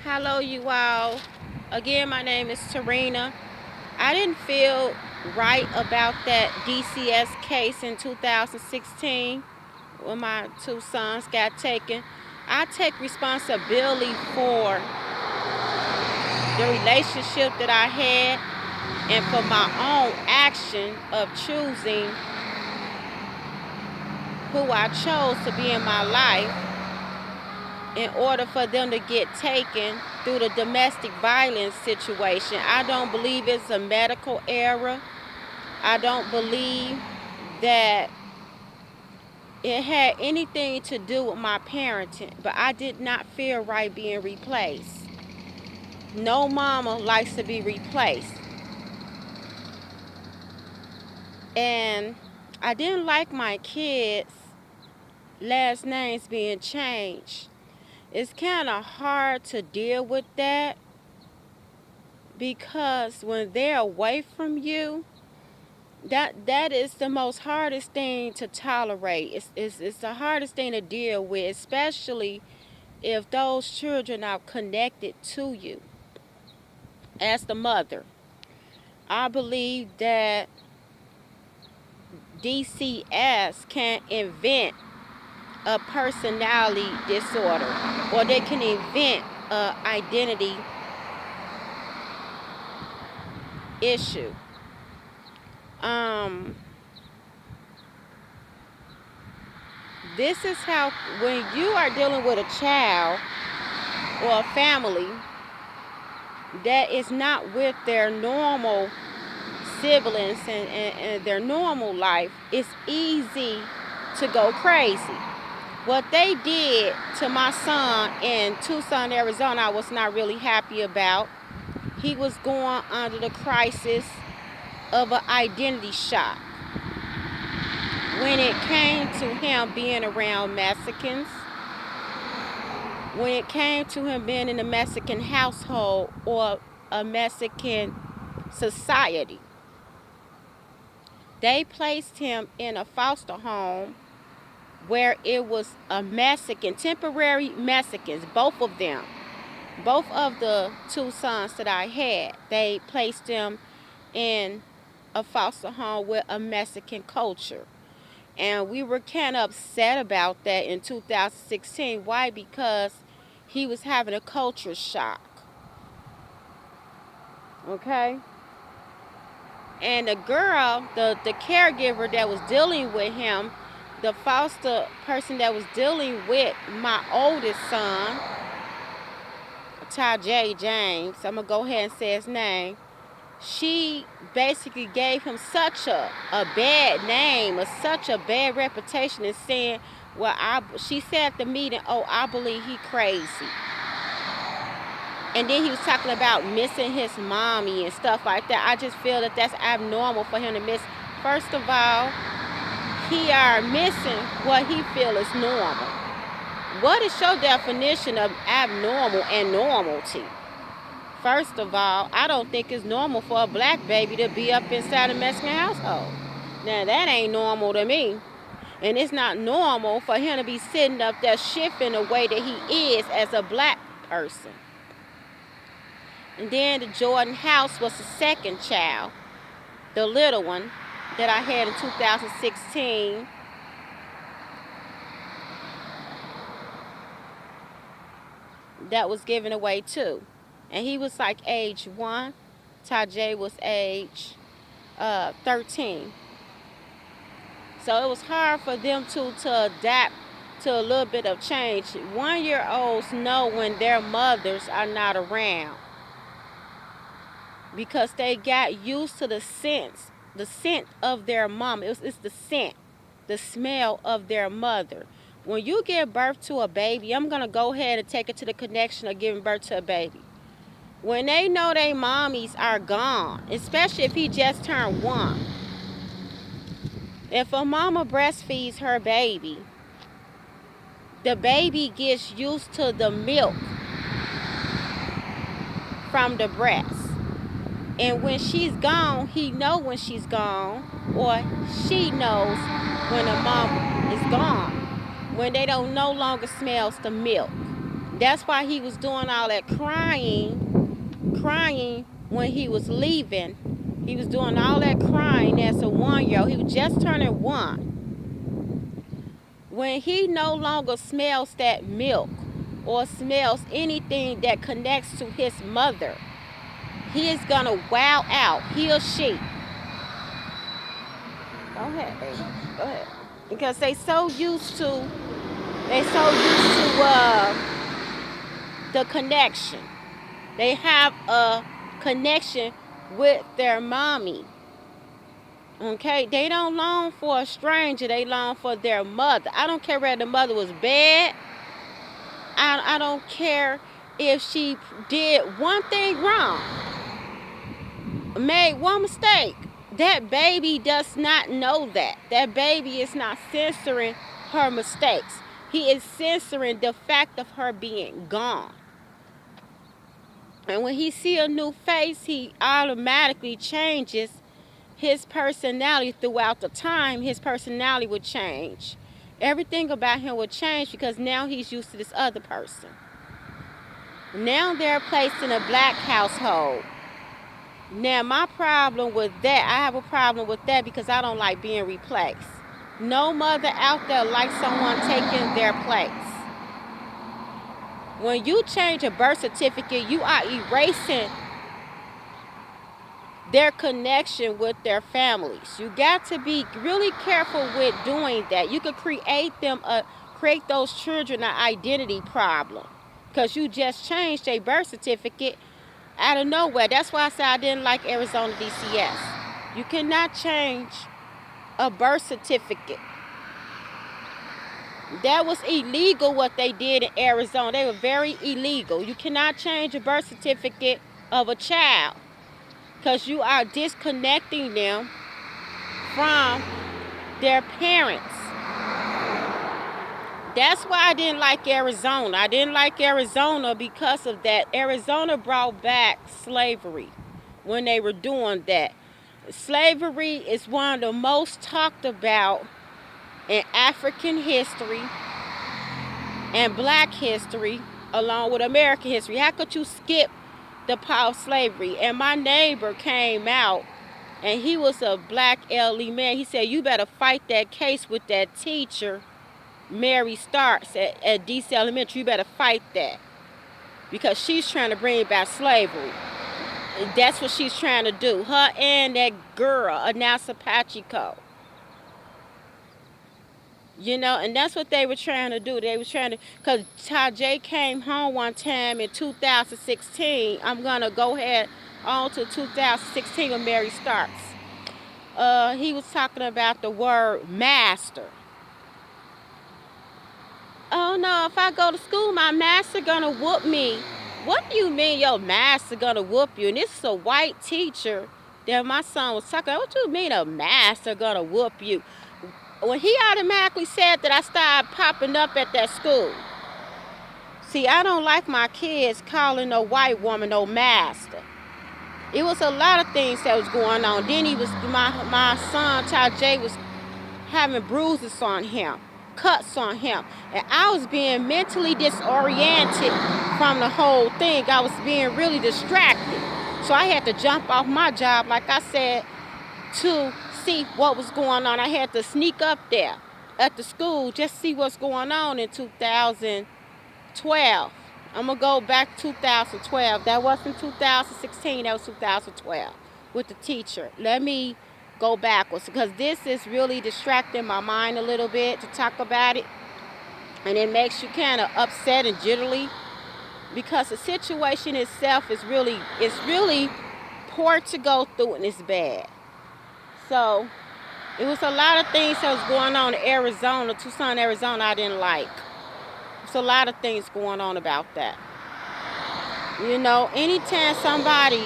Hello, you all. Again, my name is Terena. I didn't feel right about that DCS case in 2016 when my two sons got taken. I take responsibility for the relationship that I had and for my own action of choosing who I chose to be in my life in order for them to get taken through the domestic violence situation. I don't believe it's a medical error. I don't believe that it had anything to do with my parenting, but I did not feel right being replaced. No mama likes to be replaced. And I didn't like my kids' last names being changed. It's kind of hard to deal with that because when they're away from you, that is the most hardest thing to tolerate. It's the hardest thing to deal with, especially if those children are connected to you as the mother. I believe that DCS can invent a personality disorder, or they can invent an identity issue. This is how, when you are dealing with a child or a family that is not with their normal siblings and their normal life, it's easy to go crazy. What they did to my son in Tucson, Arizona, I was not really happy about. He was going under the crisis of an identity shock when it came to him being around Mexicans, when it came to him being in a Mexican household or a Mexican society. They placed him in a foster home where it was a Mexican, temporary Mexicans, both of them. Both of the two sons that I had, they placed them in a foster home with a Mexican culture. And we were kind of upset about that in 2016. Why? Because he was having a culture shock. Okay? And the girl, the caregiver that was dealing with him, the foster person that was dealing with my oldest son, Tajay James, I'm going to go ahead and say his name, she basically gave him such a bad name, or such a bad reputation, and saying, well, she said at the meeting, oh, I believe he crazy. And then he was talking about missing his mommy and stuff like that. I just feel that that's abnormal for him to miss. First of all, he are missing what he feel is normal. What is your definition of abnormal and normality? First of all, I don't think it's normal for a black baby to be up inside a Mexican household. Now, that ain't normal to me. And it's not normal for him to be sitting up there shifting the way that he is as a black person. And then the Jordan House was the second child, the little one that I had in 2016. That was given away too. And he was like age 1. Tajay was age 13. So it was hard for them to adapt to a little bit of change. 1-year-olds know when their mothers are not around, because they got used to the scent of their mom. It's the scent, the smell of their mother. When you give birth to a baby, I'm going to go ahead and take it to the connection of giving birth to a baby. When they know their mommies are gone, especially if he just turned 1. If a mama breastfeeds her baby, the baby gets used to the milk from the breast. And when she's gone, he know when she's gone, or she knows when a mama is gone, when they don't no longer smells the milk. That's why he was doing all that crying when he was leaving. He was doing all that crying as a 1-year-old. He was just turning 1. When he no longer smells that milk or smells anything that connects to his mother, he is gonna wow out. He or she. Go ahead, baby. Go ahead. Because they so used to the connection. They have a connection with their mommy. Okay, they don't long for a stranger. They long for their mother. I don't care whether the mother was bad. I don't care if she did one thing wrong, made one mistake. That baby does not know that. That baby is not censoring her mistakes. He is censoring the fact of her being gone. And when he see a new face, he automatically changes his personality. Throughout the time, his personality would change. Everything about him would change because now he's used to this other person. Now they're placed in a black household. Now my problem with that, I have a problem with that because I don't like being replaced. No mother out there likes someone taking their place. When you change a birth certificate, you are erasing their connection with their families. You got to be really careful with doing that. You could create those children an identity problem because you just changed a birth certificate out of nowhere. That's why I said I didn't like Arizona DCS. You cannot change a birth certificate. That was illegal what they did in Arizona. They were very illegal. You cannot change a birth certificate of a child because you are disconnecting them from their parents. That's why I didn't like Arizona. I didn't like Arizona because of that. Arizona brought back slavery when they were doing that. Slavery is one of the most talked about in African history and black history along with American history. How could you skip the part of slavery? And my neighbor came out and he was a black elderly man. He said, you better fight that case with that teacher, Mary Starz at DC Elementary. You better fight that because she's trying to bring back slavery. That's what she's trying to do. Her and that girl, Anelissa PACHECO. You know, and that's what they were trying to do. They were trying to, because Tajay came home one time in 2016. I'm going to go ahead on to 2016 with Mary Starz. He was talking about the word master. Oh no, if I go to school, my master gonna whoop me. What do you mean your master gonna whoop you? And this is a white teacher that my son was talking about. What do you mean a master gonna whoop you? When he automatically said that, I started popping up at that school. See, I don't like my kids calling a white woman no master. It was a lot of things that was going on. Then my son Tajay was having bruises on him, cuts on him, and I was being mentally disoriented from the whole thing. I was being really distracted, so I had to jump off my job, like I said, to see what was going on. I had to sneak up there at the school just see what's going on in 2012. I'm gonna go back to 2012. That wasn't 2016, that was 2012 with the teacher. Let me go backwards because this is really distracting my mind a little bit to talk about it, and it makes you kind of upset and jittery because the situation itself is really poor to go through and it's bad. So it was a lot of things that was going on in Arizona, Tucson, Arizona, I didn't like. There's a lot of things going on about that. You know, anytime somebody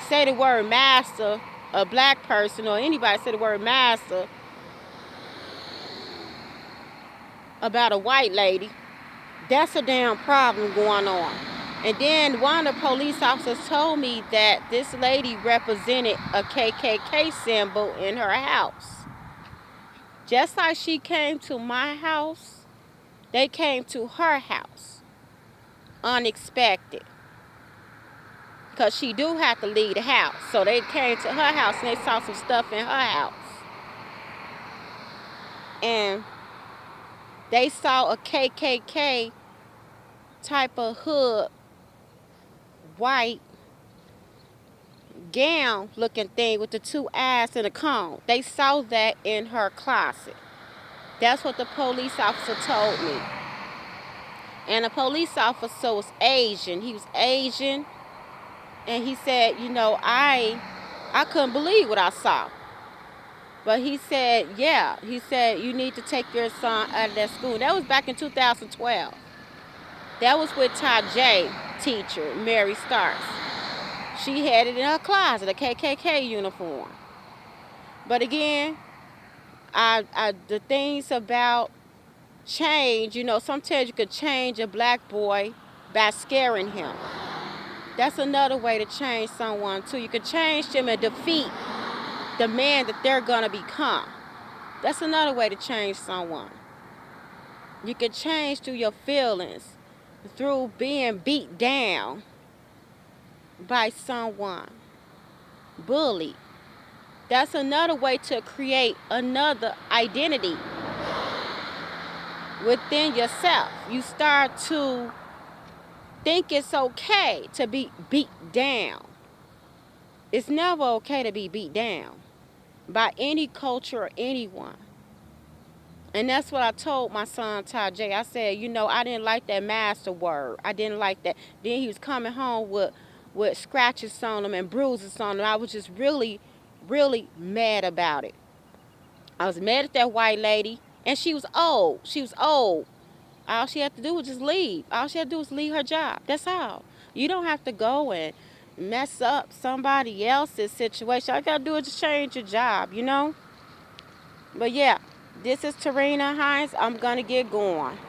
say the word master, a black person or anybody say the word master about a white lady, that's a damn problem going on. And then one of the police officers told me that this lady represented a KKK symbol in her house. Just like she came to my house, they came to her house. unexpected. Because she do have to leave the house. So they came to her house and they saw some stuff in her house. And they saw a KKK type of hood, white gown looking thing with the two eyes and a cone. They saw that in her closet. That's what the police officer told me. And the police officer was Asian. He was Asian. And he said, you know, I couldn't believe what I saw. But he said, yeah. He said, you need to take your son out of that school. That was back in 2012. That was with Tajay Teacher, Mary Starz. She had it in her closet, a KKK uniform. But again, the things about change, you know, sometimes you could change a black boy by scaring him. That's another way to change someone too. You could change them and defeat the man that they're gonna become. That's another way to change someone. You could change through your feelings, through being beat down by someone, bullied. That's another way to create another identity within yourself. You start to think it's okay to be beat down. It's never okay to be beat down by any culture or anyone. And that's what I told my son Tajay. I said, you know, I didn't like that master word. I didn't like that. Then he was coming home with scratches on him and bruises on him. I was just really, really mad about it. I was mad at that white lady. And she was old. She was old. All she had to do was just leave. All she had to do was leave her job. That's all. You don't have to go and mess up somebody else's situation. All you got to do is just change your job, you know? But yeah, this is Terena HINES. I'm going to get going.